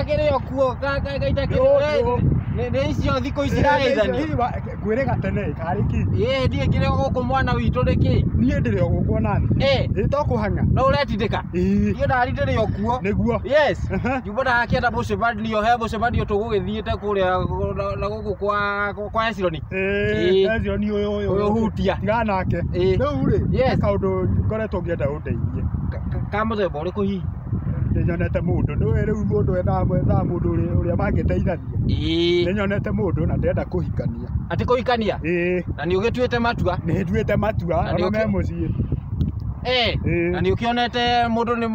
kĩrĩ o kuo gaita kĩrĩ nĩ icio thikũ ici raithani ngwĩrĩga tene karĩ ki ndiĩ kĩrĩ gũkũ mwana witũ nĩ kĩ niĩ ndĩrĩ o gũkũ nani tokũhang'a no ũretindĩka niĩ ndarĩ ndĩrĩ o kuo nĩguo yes ngiuga ndakĩenda mũcemanio he mũcemanio tũgũgĩthiĩte kũrĩa na gũkũ kwa Hezironi Hezironi ũyũ hutia tiga nake rĩu rĩ kaũndũ ngoretwo ngĩenda ũndeithie ka mũthemba ũrĩkũ hihi nĩnyonete mũndũ nĩwe rĩu mũndũ ethaga mũndũ ũrĩa mangĩteithania nĩnyonete mũndũ na ndĩrenda kũhikania atĩ kũhikania na nĩ ũgĩtuĩte matua nĩ nduĩte matua ona me mũciĩ na nĩ ũkĩonete mũndũ nĩ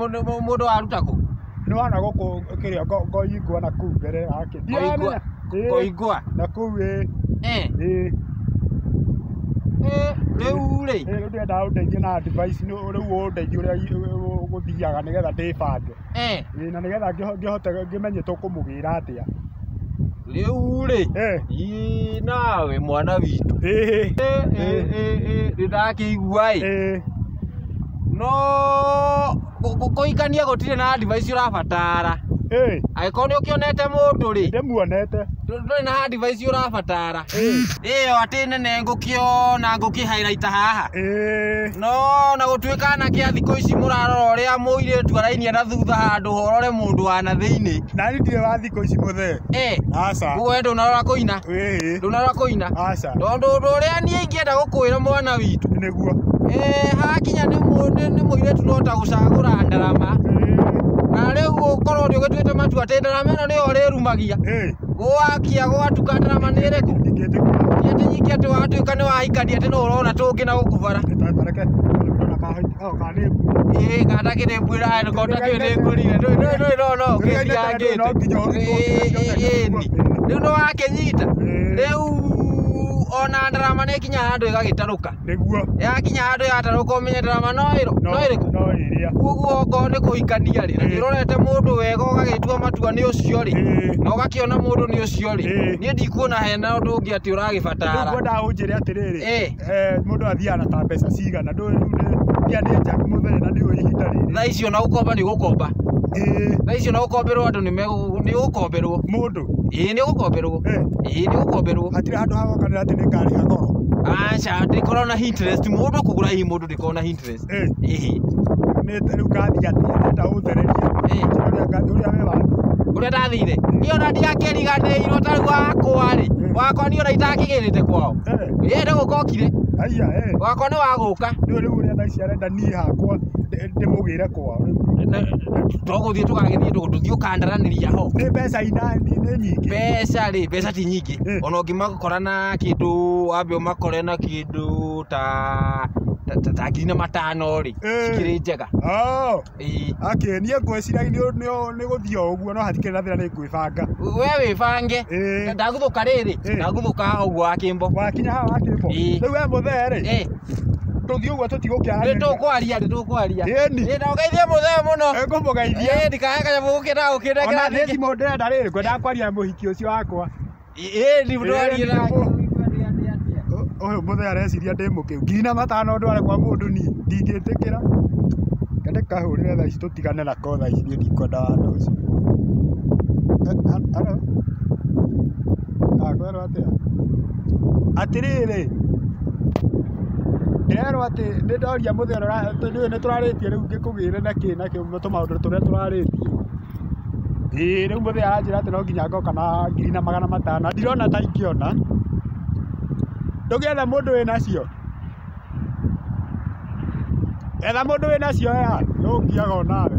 mũndũ waruta kũ nĩ wana gũkũ kĩrĩa ngoingwa na kũu mbere yake ngoingwa na kũu rĩu rĩ rĩu ndĩrenda ũndeithie na advice rĩu ũndeithie ũrĩa gũthiaga nĩgetha ndĩbange na nĩgetha ngĩhote ngĩmenye tũkũmũgĩra atĩa rĩu rĩ nawe mwana witũ ndakĩigua no kũhikania gũtirĩ na advice ũrabatara angĩkorwo nĩ ũkĩonete mũndũ rĩ ndĩmuonete ndũrĩ na advice ũrabatara ĩyo atĩ nene ngũkĩona ngũkĩ-highlight haha no na gũtuĩka anake a thikũ ici mũrarora ũrĩa mũirĩtu arainia na thutha handũ horore mũndũ wa na thĩinĩ nani ndirĩ wa thikũ ici mũthee aca ũguo ndũnarora kũina ndũnarora kũina tondũ ũndũ ũrĩa niĩ ingĩenda gũkwĩra mwana witũ nĩguo hakinya nĩ mũirĩtu no ta gũcagũra ndarama na rĩu ũkorwo nĩ ũgĩtuĩte matua atĩ ndarama ĩno nĩyo ũrĩrumagia gwakia gwatuka ndarama nĩ ĩrĩkũ atĩ nyingĩ atĩ watuĩka nĩ wahikania atĩ no ũrona tũngĩ na gũkũ bara katakĩrĩ mbwĩra kotakĩrĩ nĩ ngũrire no ũkĩndiangĩte rĩu nĩ wakĩnyita rĩu ona ndarama nĩ kinya handũ ĩgagĩtarũka yakinya handũ yatarũka ũmenye ndarama no ĩrĩkũ koguo okorwo nĩ kũhikania rĩ na nĩ ũrorete mũndũ wega ũgagĩtua matua nĩ ũcio rĩ na ũgakĩona mũndũ nĩ ũcio rĩ niĩ ndikuona hena ũndũ ũngĩ atĩ ũragĩbatara ngwendaga ũnjĩre atĩrĩrĩ mũndũ athiaga na ta mbeca cigana ndũĩ rĩu nĩ njaku mũthee na nĩ ihinda rĩrĩ thaa icio na gũkomba nĩ gũkomba thaa icio na gũkomberwo andũ nĩ gũkomberwo mũndũ nĩ gũkomberwo nĩ gũkomberwo hatirĩ handũ hagokanĩra atĩ nĩ ngarĩha goro aca ndĩkorwo na interest mũndũ kũgũra hihi mũndũ ndĩkorwo na interest rĩu ngathiĩ atĩ ndĩrenda ũthererie ũrĩa we wathiĩ ũrĩa ndathire niĩ ona ndiakĩriganĩirwo ta rĩu wakwa rĩ wakwa niĩ ona itakĩgĩrĩte kwao ndĩgũkokire wakwa nĩ wagũka rĩu ũrĩa thaa ici arenda niĩ hakwa ndĩmũgĩre kwao tũgũthiĩ tũgagĩthiĩ tũthiĩ ũkandaranĩria ho nĩ mbeca nĩ nyingĩ mbeca ti nyingĩ ona ũngĩmakora na kĩndũ wambe ũmakore na kĩndũ ta 5,000 rĩ cikĩrĩ njega niĩ ngwĩciragia nĩ gũthiĩ o ũguo no hatikĩrĩ na thĩna nĩ ngwĩbanga we wĩbange ndagũthũka rĩrĩ ndagũthũka haha ũguo wakĩmbo wakinya haha wakĩmbo rĩu we mũthee rĩ tũthiĩ ũguo tũtigũkĩara nĩtũkwaria na ũgeithie mũthee mũno ngũmũgeithia ndikahe kanyamũ gũkĩnda ona nĩ thimũ ndĩrenda rĩrĩ ngwendaga kwaria mũhiki ũcio wakwa ndwarie nake ũyũ mũthee areciria ndĩ mũkĩu 5,000 ndware kwa mũndũ niĩ ndingĩtĩkĩra kende kahũrĩre thaa ici tũtigane nako thaa ici niĩ ndikwenda wandũ ũcio kwerwo atĩa atĩrĩrĩ ndĩrerwo atĩ nĩ ndoria mũthee nĩ tũrarĩtie rĩu ngĩkũgĩre na kĩ tũmaũndũ tũrĩa tũrarĩtie rĩu mũthee aranjĩra atĩ no nginya ngoka na 5,500 ndirona ta ingĩona ndũgetha mũndũ wĩ nacio etha mũndũ wĩ nacio nĩ ũngiaga onawe